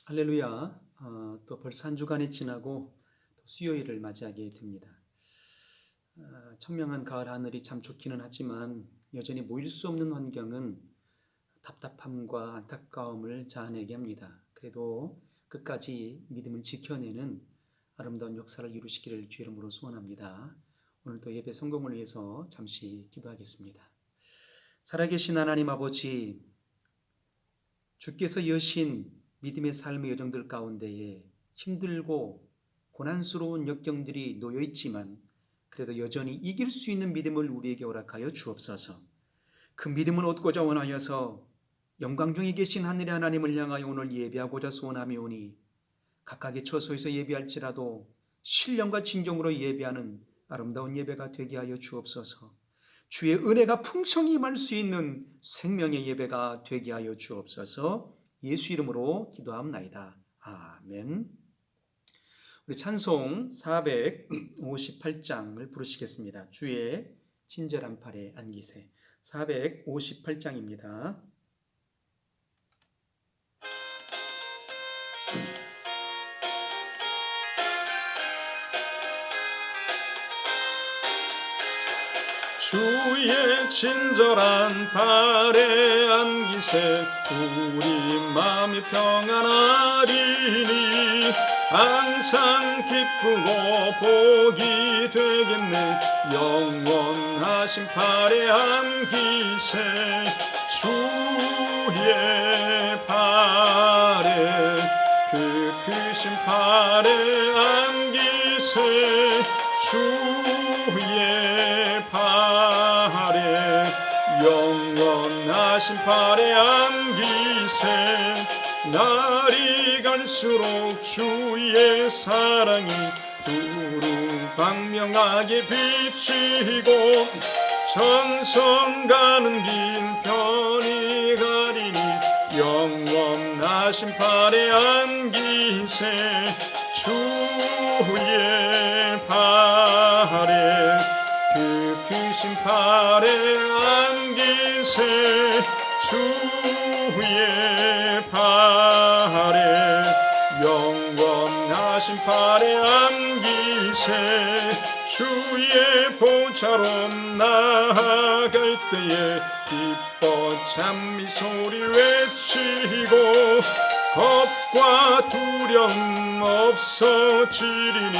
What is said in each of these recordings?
할렐루야. 또 벌써 한 주간이 지나고 또 수요일을 맞이하게 됩니다. 청명한 가을 하늘이 참 좋기는 하지만 여전히 모일 수 없는 환경은 답답함과 안타까움을 자아내게 합니다. 그래도 끝까지 믿음을 지켜내는 아름다운 역사를 이루시기를 주 이름으로 소원합니다. 오늘도 예배 성공을 위해서 잠시 기도하겠습니다. 살아계신 하나님 아버지, 주께서 여신 믿음의 삶의 여정들 가운데에 힘들고 고난스러운 역경들이 놓여 있지만 그래도 여전히 이길 수 있는 믿음을 우리에게 허락하여 주옵소서. 그 믿음을 얻고자 원하여서 영광 중에 계신 하늘의 하나님을 향하여 오늘 예배하고자 소원하며 오니 각각의 처소에서 예배할지라도 신령과 진정으로 예배하는 아름다운 예배가 되게 하여 주옵소서. 주의 은혜가 풍성히 임할 수 있는 생명의 예배가 되게 하여 주옵소서. 예수 이름으로 기도합나이다. 아멘. 우리 찬송 458장을 부르시겠습니다. 주의 친절한 팔에 안기세. 458장입니다. 주의 친절한 발에 안기세. 우리 마음이 평안하리니 항상 기쁘고 복이 되겠네. 영원하신 발에 안기세. 주의 발에 그 크신 발에 안기세. 주의 발에 영원하신 발에 안기세. 날이 갈수록 주의 사랑이 두루방명하게 비치고 전성 가는 길 편히 가리니 영원하신 발에 안기세. 주의 발에 그 크신 발에 안기세. 주의 발에 영원하신 발에 안기세. 주의 보좌로 나아갈 때에 기뻐 찬미 소리 외치고 겁과 두려움 없어지리니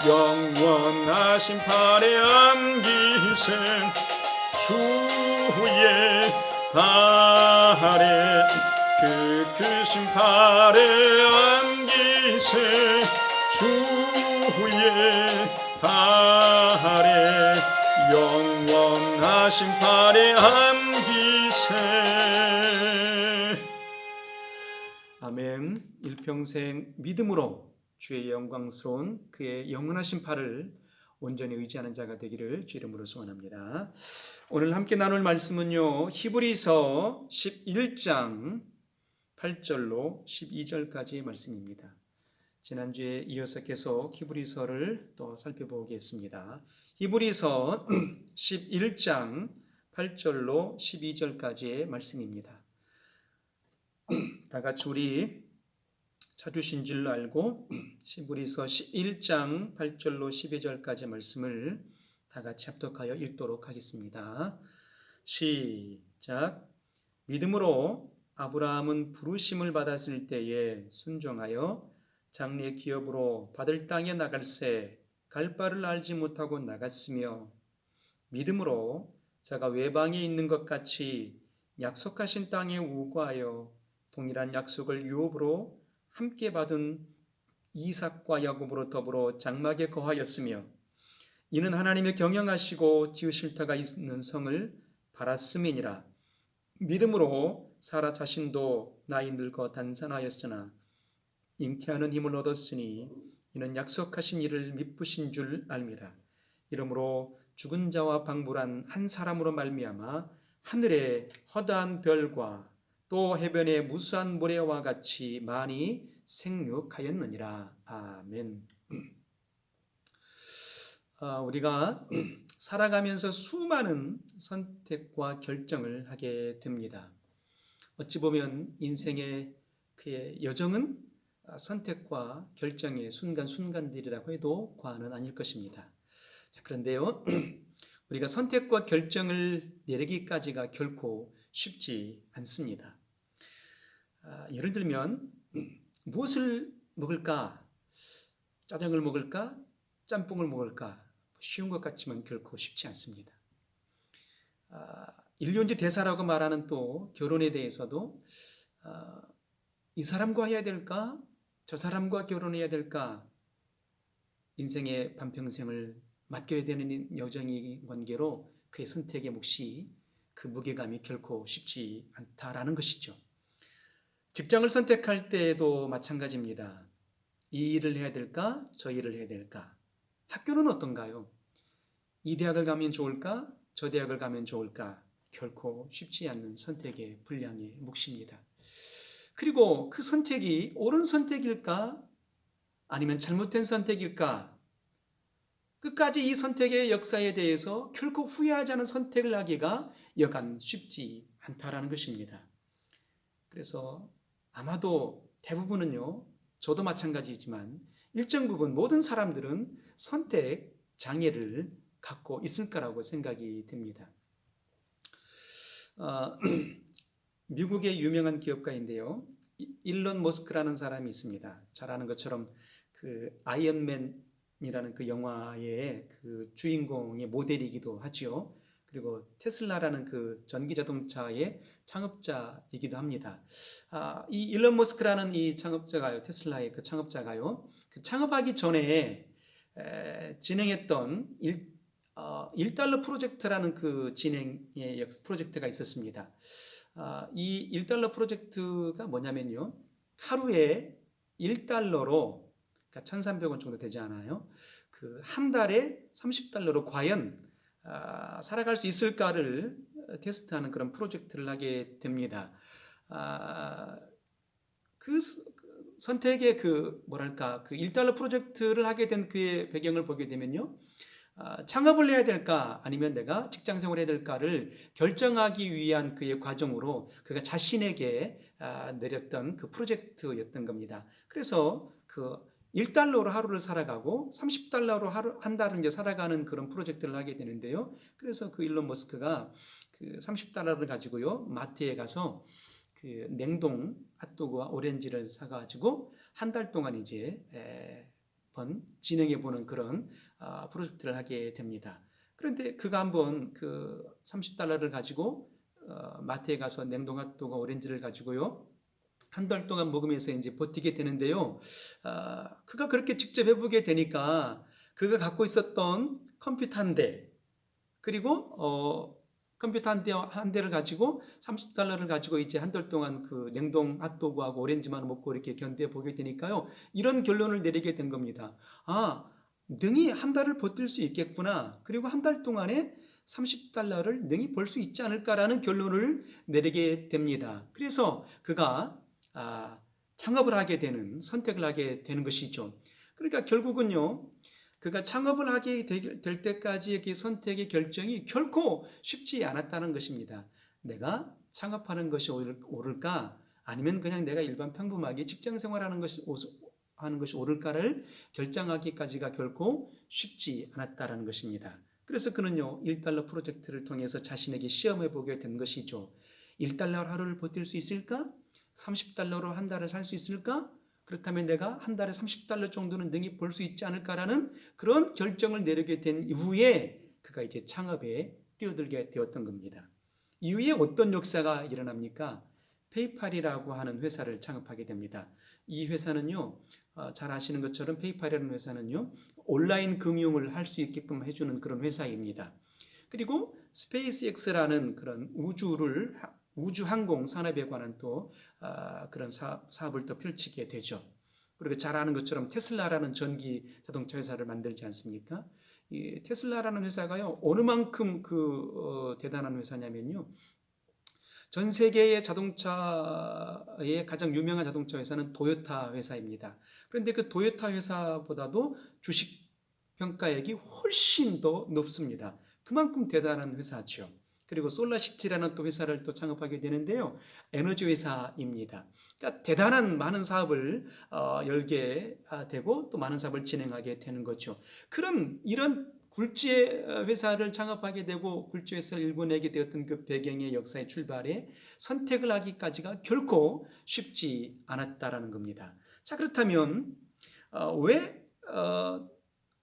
영원하신 발에 안기세. 주의 발에 그 크신 발에 안기세. 주의 발에 영원하신 발에 안기세. 아멘. 일평생 믿음으로 주의 영광스러운 그의 영원하신 팔을 온전히 의지하는 자가 되기를 주 이름으로 소원합니다. 오늘 함께 나눌 말씀은요, 히브리서 11장 8절로 12절까지의 말씀입니다. 지난주에 이어서 계속 히브리서를 또 살펴보겠습니다. 히브리서 11장 8절로 12절까지의 말씀입니다. 다 같이 우리 찾으신 줄로 알고 히브리서 11장 8절로 12절까지 말씀을 다 같이 합독하여 읽도록 하겠습니다. 시작. 믿음으로 아브라함은 부르심을 받았을 때에 순종하여 장래 기업으로 받을 땅에 나갈새 갈 바를 알지 못하고 나갔으며 믿음으로 자가 외방에 있는 것 같이 약속하신 땅에 우거하여 동일한 약속을 유업으로 함께 받은 이삭과 야곱으로 더불어 장막에 거하였으며 이는 하나님의 경영하시고 지으실 터가 있는 성을 바랐음이니라. 믿음으로 사라 자신도 나이 늙어 단산하였으나 잉태하는 힘을 얻었으니 이는 약속하신 이를 미쁘신 줄 알미라. 이러므로 죽은 자와 방불한 한 사람으로 말미암아 하늘의 허다한 별과 또 해변의 무수한 모래와 같이 많이 생육하였느니라. 아멘. 우리가 살아가면서 수많은 선택과 결정을 하게 됩니다. 어찌 보면 인생의 그의 여정은 선택과 결정의 순간순간들이라고 해도 과언은 아닐 것입니다. 자, 그런데요, 우리가 선택과 결정을 내리기까지가 결코 쉽지 않습니다. 예를 들면 무엇을 먹을까? 짜장을 먹을까? 짬뽕을 먹을까? 쉬운 것 같지만 결코 쉽지 않습니다. 일륜지 대사라고 말하는 또 결혼에 대해서도 이 사람과 해야 될까? 저 사람과 결혼해야 될까? 인생의 반평생을 맡겨야 되는 여정의 관계로 그의 선택의 몫이 그 무게감이 결코 쉽지 않다라는 것이죠. 직장을 선택할 때에도 마찬가지입니다. 이 일을 해야 될까? 저 일을 해야 될까? 학교는 어떤가요? 이 대학을 가면 좋을까? 저 대학을 가면 좋을까? 결코 쉽지 않는 선택의 분량의 몫입니다. 그리고 그 선택이 옳은 선택일까? 아니면 잘못된 선택일까? 끝까지 이 선택의 역사에 대해서 결코 후회하지 않은 선택을 하기가 여간 쉽지 않다라는 것입니다. 그래서 아마도 대부분은요, 저도 마찬가지지만 일정 부분 모든 사람들은 선택 장애를 갖고 있을 거라고 생각이 됩니다. 미국의 유명한 기업가인데요, 일론 머스크라는 사람이 있습니다. 잘 아는 것처럼 그 아이언맨이라는 그 영화의 그 주인공의 모델이기도 하지요. 그리고 테슬라라는 그 전기자동차의 창업자이기도 합니다. 이 일론 머스크라는 이 창업자가요, 테슬라의 그 창업자가요, 그 창업하기 전에 진행했던 1달러 프로젝트라는 그 진행의 프로젝트가 있었습니다. 이 1달러 프로젝트가 뭐냐면요, 하루에 1달러로, 그러니까 1,300원 정도 되지 않아요? 그 한 달에 30달러로 과연 살아갈 수 있을까를 테스트하는 그런 프로젝트를 하게 됩니다. 그 선택의 그 뭐랄까 그 1달러 프로젝트를 하게 된 그의 배경을 보게 되면요, 창업을 해야 될까 아니면 내가 직장 생활을 해야 될까를 결정하기 위한 그의 과정으로 그가 자신에게 내렸던 그 프로젝트였던 겁니다. 그래서 그 1달러로 하루를 살아가고 30달러로 한 달을 이제 살아가는 그런 프로젝트를 하게 되는데요. 그래서 그 일론 머스크가 그 30달러를 가지고요, 마트에 가서 그 냉동 핫도그와 오렌지를 사가지고 한 달 동안 이제 진행해 보는 그런 프로젝트를 하게 됩니다. 그런데 그가 한번 그 30달러를 가지고 마트에 가서 냉동 핫도그와 오렌지를 가지고요, 한 달 동안 먹으면서 이제 버티게 되는데요. 그가 그렇게 직접 해보게 되니까 그가 갖고 있었던 컴퓨터 한 대, 그리고 컴퓨터 한 대를 가지고 30달러를 가지고 이제 한 달 동안 그 냉동 핫도그하고 오렌지만 먹고 이렇게 견뎌보게 되니까요, 이런 결론을 내리게 된 겁니다. 능히 한 달을 버틸 수 있겠구나. 그리고 한 달 동안에 30달러를 능히 벌 수 있지 않을까라는 결론을 내리게 됩니다. 그래서 그가 창업을 하게 되는, 선택을 하게 되는 것이죠. 그러니까 결국은요, 그가 창업을 하게 될 때까지의 그 선택의 결정이 결코 쉽지 않았다는 것입니다. 내가 창업하는 것이 옳을까? 아니면 그냥 내가 일반 평범하게 직장 생활하는 것이 옳을까를 결정하기까지가 결코 쉽지 않았다는 것입니다. 그래서 그는요, 1달러 프로젝트를 통해서 자신에게 시험해 보게 된 것이죠. 1달러 하루를 버틸 수 있을까? 30달러로 한 달을 살 수 있을까? 그렇다면 내가 한 달에 30달러 정도는 능히 벌 수 있지 않을까라는 그런 결정을 내리게 된 이후에 그가 이제 창업에 뛰어들게 되었던 겁니다. 이후에 어떤 역사가 일어납니까? 페이팔이라고 하는 회사를 창업하게 됩니다. 이 회사는요, 잘 아시는 것처럼 페이팔이라는 회사는요, 온라인 금융을 할 수 있게끔 해주는 그런 회사입니다. 그리고 스페이스X라는 그런 우주항공 산업에 관한 또 그런 사업을 또 펼치게 되죠. 그리고 잘 아는 것처럼 테슬라라는 전기 자동차 회사를 만들지 않습니까? 이 테슬라라는 회사가요, 어느 만큼 대단한 회사냐면요, 전 세계의 자동차의 가장 유명한 자동차 회사는 도요타 회사입니다. 그런데 그 도요타 회사보다도 주식 평가액이 훨씬 더 높습니다. 그만큼 대단한 회사죠. 그리고 솔라시티라는 또 회사를 또 창업하게 되는데요. 에너지 회사입니다. 그러니까 대단한 많은 사업을 열게 되고 또 많은 사업을 진행하게 되는 거죠. 이런 굴지의 회사를 창업하게 되고 굴지 회사를 일궈내게 되었던 그 배경의 역사의 출발에 선택을 하기까지가 결코 쉽지 않았다라는 겁니다. 자, 그렇다면 왜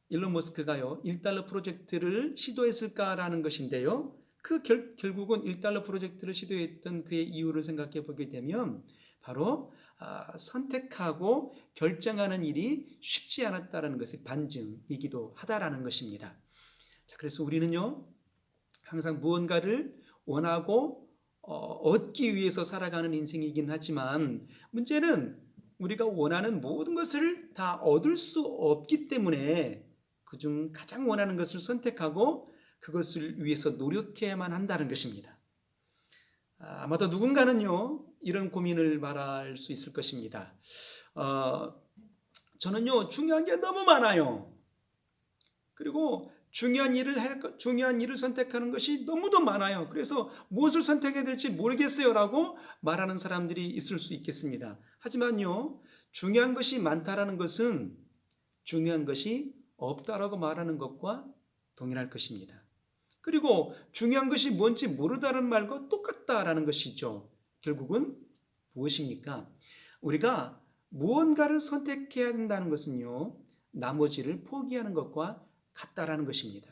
일론 머스크가요 1달러 프로젝트를 시도했을까라는 것인데요. 결국은 1달러 프로젝트를 시도했던 그의 이유를 생각해 보게 되면 바로 선택하고 결정하는 일이 쉽지 않았다는 것의 반증이기도 하다라는 것입니다. 자, 그래서 우리는요 항상 무언가를 원하고 얻기 위해서 살아가는 인생이긴 하지만 문제는 우리가 원하는 모든 것을 다 얻을 수 없기 때문에 그중 가장 원하는 것을 선택하고 그것을 위해서 노력해야만 한다는 것입니다. 아마도 누군가는요 이런 고민을 말할 수 있을 것입니다. 저는요 중요한 게 너무 많아요. 그리고 중요한 일을 선택하는 것이 너무도 많아요. 그래서 무엇을 선택해야 될지 모르겠어요라고 말하는 사람들이 있을 수 있겠습니다. 하지만요 중요한 것이 많다라는 것은 중요한 것이 없다라고 말하는 것과 동일할 것입니다. 그리고 중요한 것이 뭔지 모르다는 말과 똑같다라는 것이죠. 결국은 무엇입니까? 우리가 무언가를 선택해야 한다는 것은요 나머지를 포기하는 것과 같다라는 것입니다.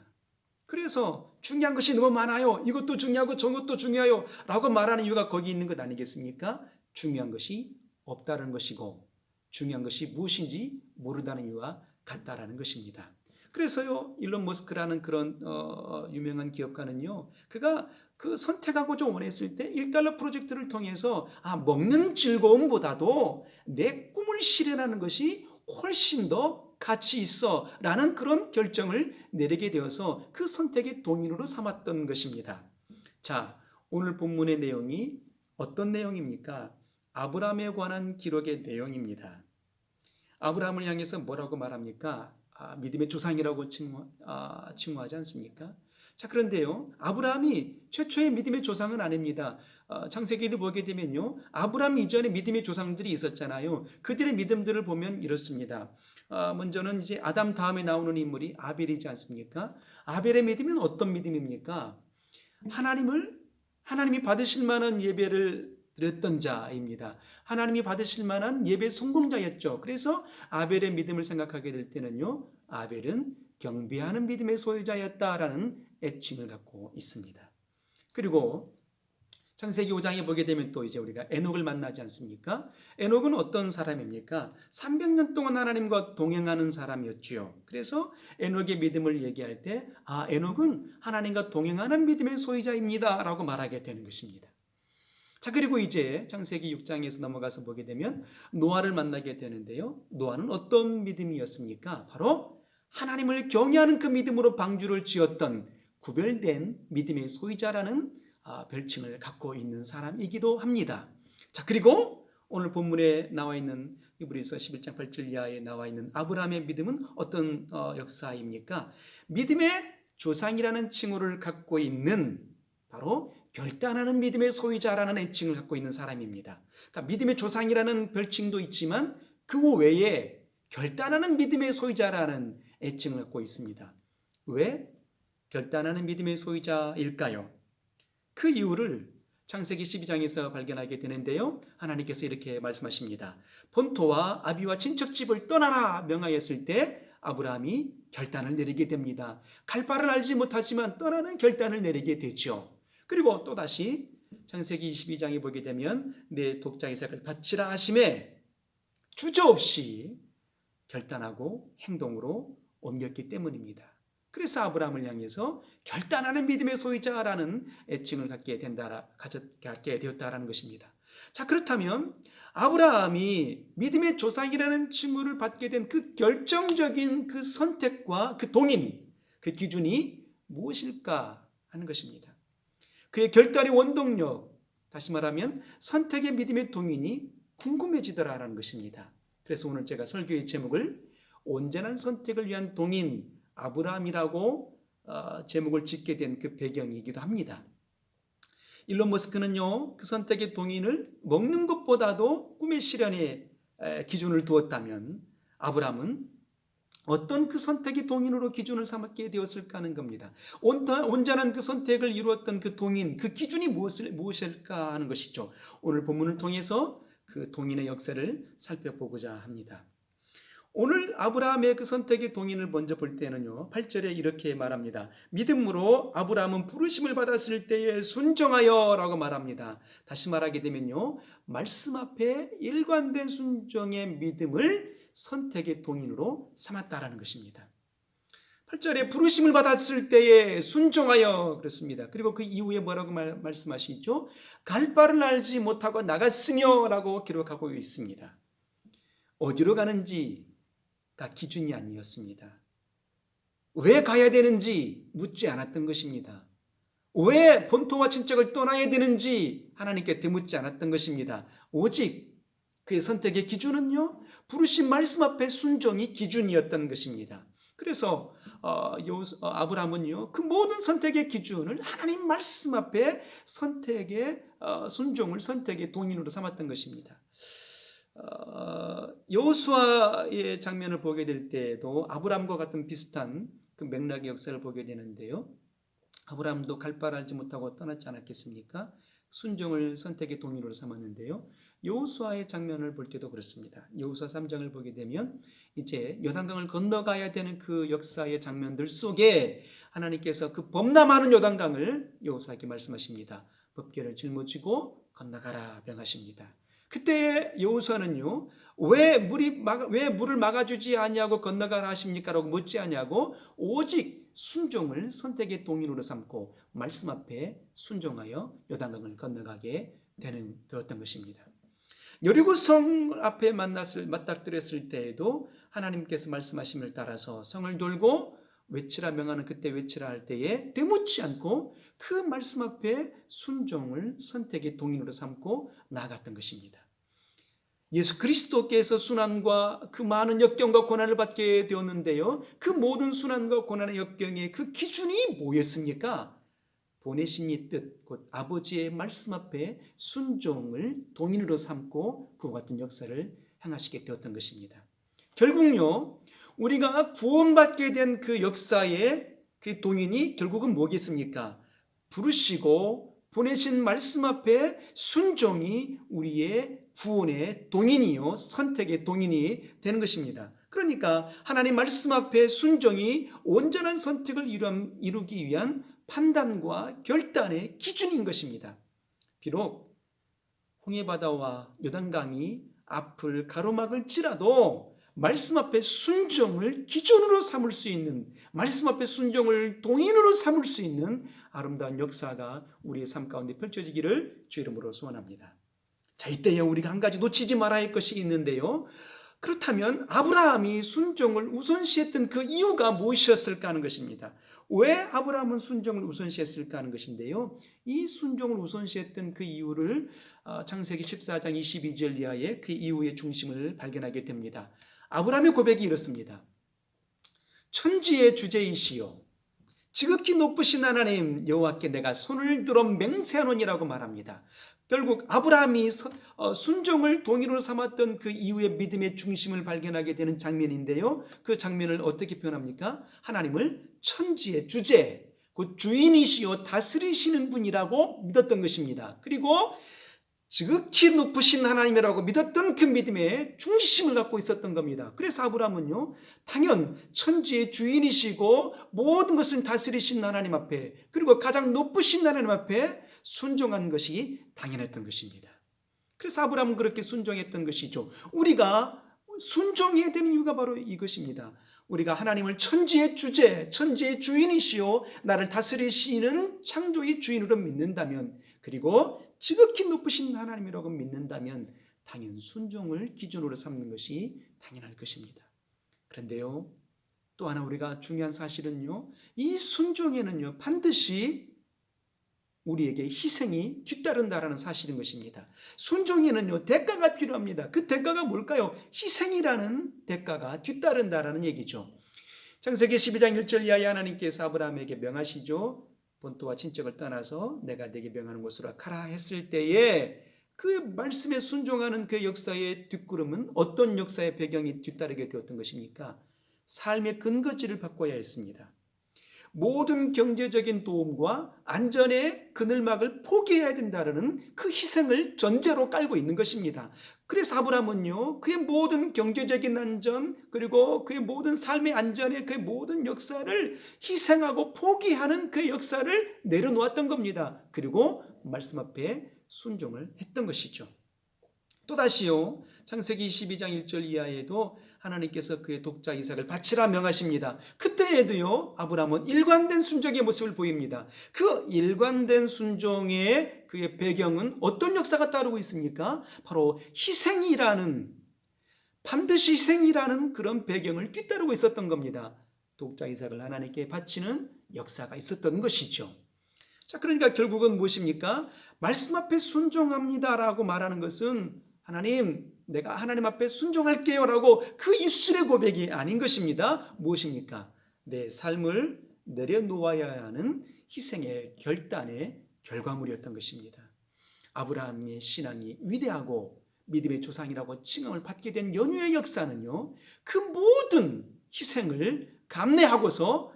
그래서 중요한 것이 너무 많아요. 이것도 중요하고 저것도 중요해요 라고 말하는 이유가 거기 있는 것 아니겠습니까? 중요한 것이 없다는 것이고 중요한 것이 무엇인지 모르다는 이유와 같다라는 것입니다. 그래서요 일론 머스크라는 그런 유명한 기업가는요 그가 그 선택하고자 원했을 때 1달러 프로젝트를 통해서 먹는 즐거움보다도 내 꿈을 실현하는 것이 훨씬 더 가치 있어 라는 그런 결정을 내리게 되어서 그 선택의 동인으로 삼았던 것입니다. 자, 오늘 본문의 내용이 어떤 내용입니까? 아브라함에 관한 기록의 내용입니다. 아브라함을 향해서 뭐라고 말합니까? 믿음의 조상이라고 칭호하지 않습니까? 자, 그런데요 아브라함이 최초의 믿음의 조상은 아닙니다. 창세기를 보게 되면요 아브라함 이전에 믿음의 조상들이 있었잖아요. 그들의 믿음들을 보면 이렇습니다. 먼저는 이제 아담 다음에 나오는 인물이 아벨이지 않습니까? 아벨의 믿음은 어떤 믿음입니까? 하나님이 받으실 만한 예배를 드렸던 자입니다. 하나님이 받으실 만한 예배 성공자였죠. 그래서 아벨의 믿음을 생각하게 될 때는요 아벨은 경배하는 믿음의 소유자였다라는 애칭을 갖고 있습니다. 그리고 창세기 5장에 보게 되면 또 이제 우리가 에녹을 만나지 않습니까? 에녹은 어떤 사람입니까? 300년 동안 하나님과 동행하는 사람이었지요. 그래서 에녹의 믿음을 얘기할 때 에녹은 하나님과 동행하는 믿음의 소유자입니다 라고 말하게 되는 것입니다. 자, 그리고 이제 창세기 6장에서 넘어가서 보게 되면 노아를 만나게 되는데요. 노아는 어떤 믿음이었습니까? 바로 하나님을 경외하는 그 믿음으로 방주를 지었던 구별된 믿음의 소유자라는 별칭을 갖고 있는 사람이기도 합니다. 자, 그리고 오늘 본문에 나와 있는 히브리서 11장 8절 이하에 나와 있는 아브라함의 믿음은 어떤 역사입니까? 믿음의 조상이라는 칭호를 갖고 있는 바로 결단하는 믿음의 소유자라는 애칭을 갖고 있는 사람입니다. 그러니까 믿음의 조상이라는 별칭도 있지만 그 외에 결단하는 믿음의 소유자라는 애칭을 갖고 있습니다. 왜 결단하는 믿음의 소유자일까요? 그 이유를 창세기 12장에서 발견하게 되는데요. 하나님께서 이렇게 말씀하십니다. 본토와 아비와 친척집을 떠나라 명하였을 때 아브라함이 결단을 내리게 됩니다. 갈 바를 알지 못하지만 떠나는 결단을 내리게 되죠. 그리고 또다시 창세기 22장에 보게 되면 내 독자 이삭을 바치라 하심에 주저없이 결단하고 행동으로 옮겼기 때문입니다. 그래서 아브라함을 향해서 결단하는 믿음의 소유자라는 애칭을 갖게 되었다라는 것입니다. 자, 그렇다면 아브라함이 믿음의 조상이라는 칭호를 받게 된 그 결정적인 그 선택과 그 동인, 그 기준이 무엇일까 하는 것입니다. 그의 결단의 원동력, 다시 말하면 선택의 믿음의 동인이 궁금해지더라라는 것입니다. 그래서 오늘 제가 설교의 제목을 온전한 선택을 위한 동인 아브라함이라고 제목을 짓게 된 그 배경이기도 합니다. 일론 머스크는요, 그 선택의 동인을 먹는 것보다도 꿈의 실현에 기준을 두었다면 아브라함은 어떤 그 선택의 동인으로 기준을 삼게 되었을까 하는 겁니다. 온전한 그 선택을 이루었던 그 동인, 그 기준이 무엇일까 하는 것이죠. 오늘 본문을 통해서 그 동인의 역사를 살펴보고자 합니다. 오늘 아브라함의 그 선택의 동인을 먼저 볼 때는요, 8절에 이렇게 말합니다. 믿음으로 아브라함은 부르심을 받았을 때에 순종하여 라고 말합니다. 다시 말하게 되면요, 말씀 앞에 일관된 순종의 믿음을 선택의 동인으로 삼았다라는 것입니다. 8절에 부르심을 받았을 때에 순종하여 그랬습니다. 그리고 그 이후에 뭐라고 말씀하시죠? 갈 바를 알지 못하고 나갔으며 라고 기록하고 있습니다. 어디로 가는지가 기준이 아니었습니다. 왜 가야 되는지 묻지 않았던 것입니다. 왜 본토와 친척을 떠나야 되는지 하나님께 되묻지 않았던 것입니다. 오직 그의 선택의 기준은요, 부르신 말씀 앞에 순종이 기준이었던 것입니다. 그래서 아브라함은요, 그 모든 선택의 기준을 하나님 말씀 앞에 선택의 순종을 선택의 동인으로 삼았던 것입니다. 여호수아의 장면을 보게 될 때에도 아브라함과 같은 비슷한 그 맥락의 역사를 보게 되는데요, 아브라함도 갈 바를 알지 못하고 떠났지 않았겠습니까? 순종을 선택의 동인으로 삼았는데요, 여호수아의 장면을 볼 때도 그렇습니다. 여호수아 3장을 보게 되면 이제 요단강을 건너가야 되는 그 역사의 장면들 속에 하나님께서 그 범람하는 요단강을 여호수아에게 말씀하십니다. 법궤를 짊어지고 건너가라 명하십니다. 그때 여호수아는요, 왜 물을 막아주지 아니하고 건너가라 하십니까? 라고 묻지 아니하고 오직 순종을 선택의 동인으로 삼고 말씀 앞에 순종하여 요단강을 건너가게 되었던 것입니다. 여리고 성 앞에 맞닥뜨렸을 때에도 하나님께서 말씀하심을 따라서 성을 돌고 외치라 명하는 그때 외치라 할 때에 되묻지 않고 그 말씀 앞에 순종을 선택의 동인으로 삼고 나아갔던 것입니다. 예수 그리스도께서 순환과 그 많은 역경과 고난을 받게 되었는데요, 그 모든 순환과 고난의 역경의 그 기준이 뭐였습니까? 보내신 이 뜻, 곧 아버지의 말씀 앞에 순종을 동인으로 삼고 그와 같은 역사를 행하시게 되었던 것입니다. 결국요, 우리가 구원받게 된 그 역사의 그 동인이 결국은 뭐겠습니까? 부르시고 보내신 말씀 앞에 순종이 우리의 구원의 동인이요, 선택의 동인이 되는 것입니다. 그러니까 하나님 말씀 앞에 순종이 온전한 선택을 이루기 위한 판단과 결단의 기준인 것입니다. 비록 홍해바다와 요단강이 앞을 가로막을지라도 말씀 앞에 순종을 기준으로 삼을 수 있는, 말씀 앞에 순종을 동인으로 삼을 수 있는 아름다운 역사가 우리의 삶 가운데 펼쳐지기를 주 이름으로 소원합니다. 자, 이때에 우리가 한 가지 놓치지 말아야 할 것이 있는데요, 그렇다면 아브라함이 순종을 우선시했던 그 이유가 무엇이었을까 하는 것입니다. 왜 아브라함은 순종을 우선시했을까 하는 것인데요, 이 순종을 우선시했던 그 이유를 창세기 14장 22절 이하의 그 이유의 중심을 발견하게 됩니다. 아브라함의 고백이 이렇습니다. 천지의 주제이시요 지극히 높으신 하나님 여호와께 내가 손을 들어 맹세하노니라고 말합니다. 결국 아브라함이 순종을 동의로 삼았던 그 이후의 믿음의 중심을 발견하게 되는 장면인데요, 그 장면을 어떻게 표현합니까? 하나님을 천지의 주제, 곧 주인이시요 다스리시는 분이라고 믿었던 것입니다. 그리고 지극히 높으신 하나님이라고 믿었던 그 믿음의 중심을 갖고 있었던 겁니다. 그래서 아브라함은요, 당연 천지의 주인이시고 모든 것을 다스리신 하나님 앞에, 그리고 가장 높으신 하나님 앞에 순종한 것이 당연했던 것입니다. 그래서 아브라함은 그렇게 순종했던 것이죠. 우리가 순종해야 되는 이유가 바로 이것입니다. 우리가 하나님을 천지의 주제, 천지의 주인이시요 나를 다스리시는 창조의 주인으로 믿는다면, 그리고 지극히 높으신 하나님이라고 믿는다면 당연 순종을 기준으로 삼는 것이 당연할 것입니다. 그런데요, 또 하나 우리가 중요한 사실은요, 이 순종에는요 반드시 우리에게 희생이 뒤따른다라는 사실인 것입니다. 순종에는요 대가가 필요합니다. 그 대가가 뭘까요? 희생이라는 대가가 뒤따른다라는 얘기죠. 창세기 12장 1절 이하에 하나님께서 아브라함에게 명하시죠. 본토와 친척을 떠나서 내가 네게 명하는 곳으로 가라 했을 때에 그 말씀에 순종하는 그 역사의 뒷구름은 어떤 역사의 배경이 뒤따르게 되었던 것입니까? 삶의 근거지를 바꿔야 했습니다. 모든 경제적인 도움과 안전의 그늘막을 포기해야 된다는 그 희생을 전제로 깔고 있는 것입니다. 그래서 아브라함은요, 그의 모든 경제적인 안전, 그리고 그의 모든 삶의 안전의 그의 모든 역사를 희생하고 포기하는 그 역사를 내려놓았던 겁니다. 그리고 말씀 앞에 순종을 했던 것이죠. 또다시요, 창세기 22장 1절 이하에도 하나님께서 그의 독자 이삭을 바치라 명하십니다. 그때에도요, 아브라함은 일관된 순종의 모습을 보입니다. 그 일관된 순종의 그의 배경은 어떤 역사가 따르고 있습니까? 바로 반드시 희생이라는 그런 배경을 뒤따르고 있었던 겁니다. 독자 이삭을 하나님께 바치는 역사가 있었던 것이죠. 자, 그러니까 결국은 무엇입니까? 말씀 앞에 순종합니다라고 말하는 것은 하나님, 내가 하나님 앞에 순종할게요 라고 그 입술의 고백이 아닌 것입니다. 무엇입니까? 내 삶을 내려놓아야 하는 희생의 결단의 결과물이었던 것입니다. 아브라함의 신앙이 위대하고 믿음의 조상이라고 칭함을 받게 된 연유의 역사는요, 그 모든 희생을 감내하고서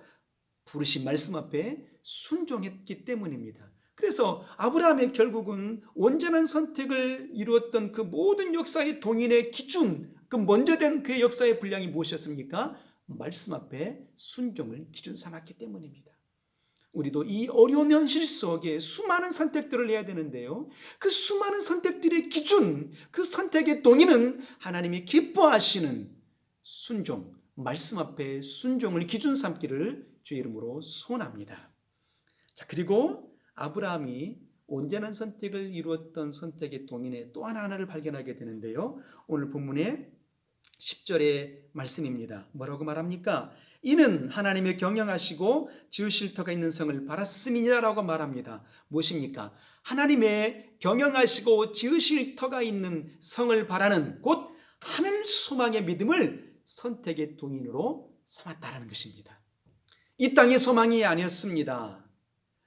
부르신 말씀 앞에 순종했기 때문입니다. 그래서 아브라함의 결국은 온전한 선택을 이루었던 그 모든 역사의 동인의 기준, 그 먼저 된 그의 역사의 분량이 무엇이었습니까? 말씀 앞에 순종을 기준 삼았기 때문입니다. 우리도 이 어려운 현실 속에 수많은 선택들을 해야 되는데요, 그 수많은 선택들의 기준, 그 선택의 동의는 하나님이 기뻐하시는 순종, 말씀 앞에 순종을 기준 삼기를 주의 이름으로 소원합니다. 자, 그리고 아브라함이 온전한 선택을 이루었던 선택의 동인의 또 하나를 발견하게 되는데요, 오늘 본문의 10절의 말씀입니다. 뭐라고 말합니까? 이는 하나님의 경영하시고 지으실 터가 있는 성을 바랐음이니라라고 말합니다. 무엇입니까? 하나님의 경영하시고 지으실 터가 있는 성을 바라는 곧 하늘 소망의 믿음을 선택의 동인으로 삼았다라는 것입니다. 이 땅의 소망이 아니었습니다.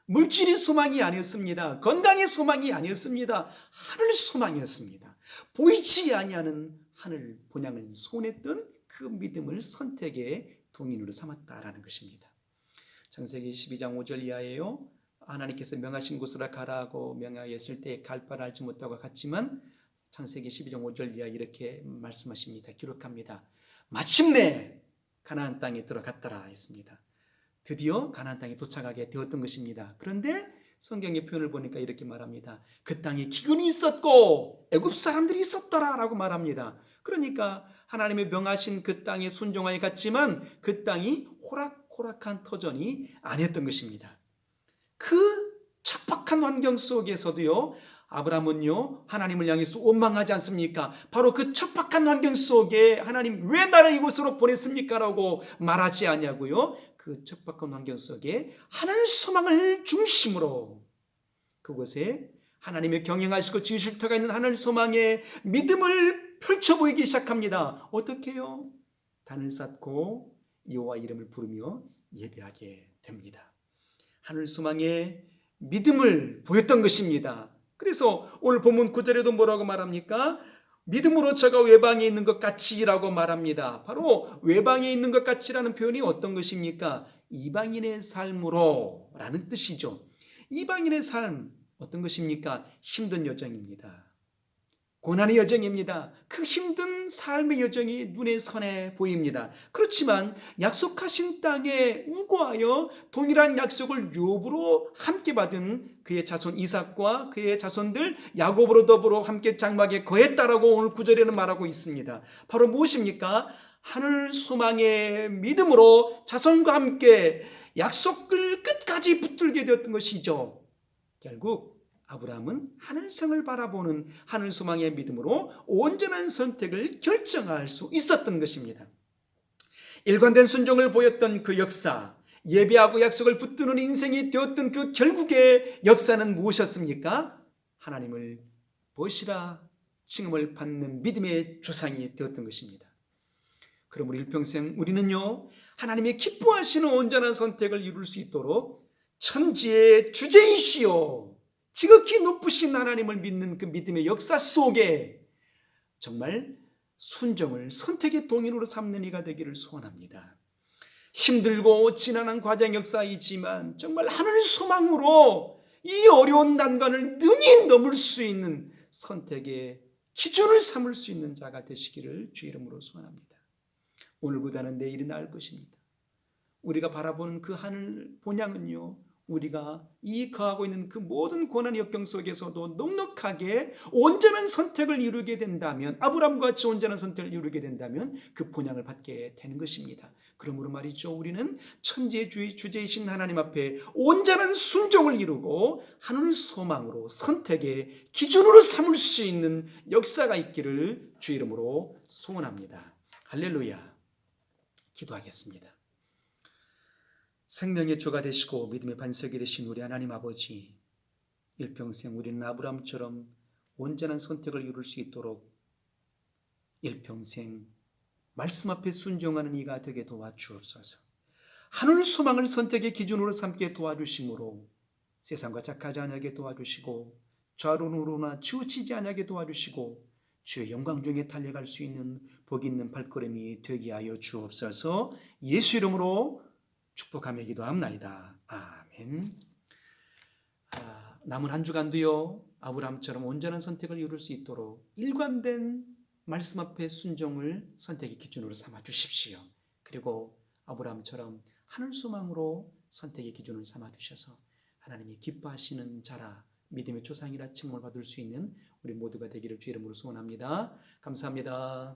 물질이 소망이 아니었습니다. 건강의 소망이 아니었습니다. 하늘 소망이었습니다. 보이지 아니하는 하늘 본향을 손했던 그 믿음을 선택의 동인으로 삼았다라는 것입니다. 창세기 12장 5절 이하에요, 하나님께서 명하신 곳으로 가라고 명하였을 때 갈 바를 알지 못하고 갔지만 창세기 12장 5절 이하 이렇게 말씀하십니다. 기록합니다. 마침내 가나안 땅에 들어갔더라 했습니다. 드디어 가나안 땅에 도착하게 되었던 것입니다. 그런데 성경의 표현을 보니까 이렇게 말합니다. 그 땅에 기근이 있었고 애굽 사람들이 있었더라라고 말합니다. 그러니까 하나님의 명하신 그 땅에 순종하여 갔지만 그 땅이 호락호락한 터전이 아니었던 것입니다. 그 척박한 환경 속에서도요, 아브라함은요, 하나님을 향해서 원망하지 않습니까? 바로 그 척박한 환경 속에 하나님 왜 나를 이곳으로 보냈습니까? 라고 말하지 않냐고요. 그 척박한 환경 속에 하나님 소망을 중심으로 그곳에 하나님의 경영하시고 지으실 터가 있는 하늘 소망의 믿음을 펼쳐 보이기 시작합니다. 어떻게 해요? 단을 쌓고 여호와 이름을 부르며 예배하게 됩니다. 하늘 소망의 믿음을 보였던 것입니다. 그래서 오늘 본문 9절에도 뭐라고 말합니까? 믿음으로 저가 외방에 있는 것 같이라고 말합니다. 바로 외방에 있는 것 같이라는 표현이 어떤 것입니까? 이방인의 삶으로 라는 뜻이죠. 이방인의 삶 어떤 것입니까? 힘든 여정입니다. 고난의 여정입니다. 그 힘든 삶의 여정이 눈에 선해 보입니다. 그렇지만 약속하신 땅에 우거하여 동일한 약속을 욥으로 함께 받은 그의 자손 이삭과 그의 자손들 야곱으로 더불어 함께 장막에 거했다라고 오늘 9절에는 말하고 있습니다. 바로 무엇입니까? 하늘 소망의 믿음으로 자손과 함께 약속을 끝까지 붙들게 되었던 것이죠. 결국 아브라함은 하늘성을 바라보는 하늘 소망의 믿음으로 온전한 선택을 결정할 수 있었던 것입니다. 일관된 순종을 보였던 그 역사, 예배하고 약속을 붙드는 인생이 되었던 그 결국의 역사는 무엇이었습니까? 하나님을 보시라 칭함을 받는 믿음의 조상이 되었던 것입니다. 그러므로 일평생 우리는요, 하나님이 기뻐하시는 온전한 선택을 이룰 수 있도록 천지의 주제이시요 지극히 높으신 하나님을 믿는 그 믿음의 역사 속에 정말 순종을 선택의 동인으로 삼는 이가 되기를 소원합니다. 힘들고 지난한 과정 역사이지만 정말 하늘 소망으로 이 어려운 난관을 능히 넘을 수 있는 선택의 기준을 삼을 수 있는 자가 되시기를 주 이름으로 소원합니다. 오늘보다는 내일이 나을 것입니다. 우리가 바라보는 그 하늘 본향은요, 우리가 이 거하고 있는 그 모든 고난의 역경 속에서도 넉넉하게 온전한 선택을 이루게 된다면, 아브라함과 같이 온전한 선택을 이루게 된다면 그 본향을 받게 되는 것입니다. 그러므로 말이죠, 우리는 천지의 주제이신 하나님 앞에 온전한 순종을 이루고 하늘 소망으로 선택의 기준으로 삼을 수 있는 역사가 있기를 주 이름으로 소원합니다. 할렐루야. 기도하겠습니다. 생명의 주가 되시고 믿음의 반석이 되신 우리 하나님 아버지, 일평생 우리는 아브라함처럼 온전한 선택을 이룰 수 있도록 일평생 말씀 앞에 순종하는 이가 되게 도와주옵소서. 하늘 소망을 선택의 기준으로 삼게 도와주심으로 세상과 착하지 아니하게 도와주시고 좌로우로나 치우치지 아니하게 도와주시고 주의 영광 중에 달려갈 수 있는 복 있는 발걸음이 되게 하여 주옵소서. 예수 이름으로 축복하며 기도합나이다. 아멘. 남은 한 주간도요, 아브라함처럼 온전한 선택을 이룰 수 있도록 일관된 말씀 앞에 순종을 선택의 기준으로 삼아 주십시오. 그리고 아브라함처럼 하늘 소망으로 선택의 기준을 삼아 주셔서 하나님이 기뻐하시는 자라, 믿음의 조상이라 칭송을 받을 수 있는 우리 모두가 되기를 주 이름으로 소원합니다. 감사합니다.